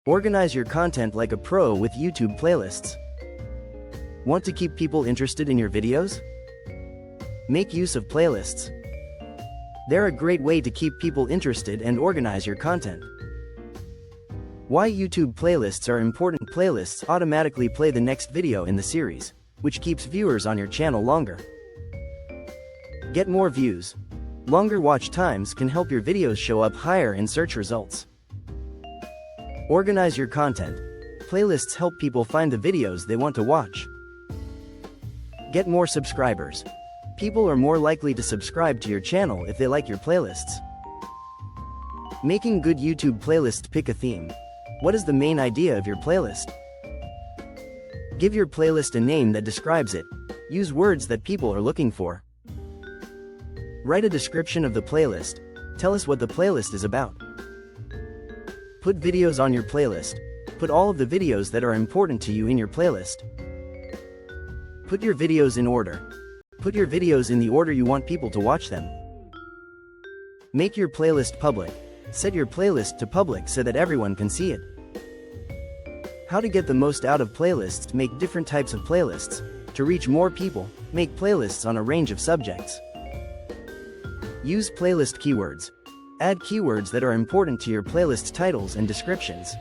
Organize your content like a pro with YouTube playlists. Want to keep people interested in your videos? Make use of playlists. They're a great way to keep people interested and organize your content. Why YouTube playlists are important. Playlists automatically play the next video in the series, which keeps viewers on your channel longer. Get more views. Longer watch times can help your videos show up higher in search results. Organize your content. Playlists help people find the videos they want to watch. Get more subscribers. People are more likely to subscribe to your channel if they like your playlists. Making good YouTube playlists. Pick a theme. What is the main idea of your playlist? Give your playlist a name that describes it. Use words that people are looking for. Write a description of the playlist. Tell us what the playlist is about. Put videos on your playlist. Put all of the videos that are important to you in your playlist. Put your videos in order. Put your videos in the order you want people to watch them. Make your playlist public. Set your playlist to public so that everyone can see it. How to get the most out of playlists. Make different types of playlists. To reach more people, make playlists on a range of subjects. Use playlist keywords. Add keywords that are important to your playlist titles and descriptions.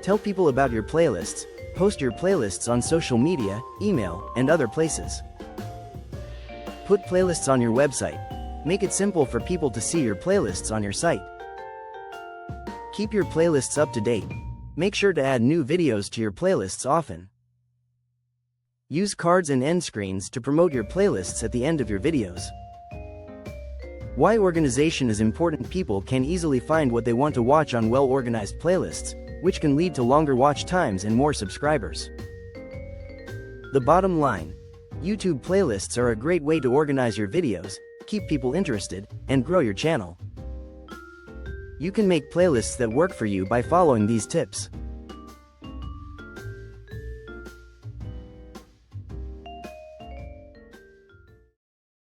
Tell people about your playlists. Post your playlists on social media, email, and other places. Put playlists on your website. Make it simple for people to see your playlists on your site. Keep your playlists up to date. Make sure to add new videos to your playlists often. Use cards and end screens to promote your playlists at the end of your videos. Why organization is important. People can easily find what they want to watch on well-organized playlists, which can lead to longer watch times and more subscribers. The bottom line: YouTube playlists are a great way to organize your videos, keep people interested, and grow your channel. You can make playlists that work for you by following these tips.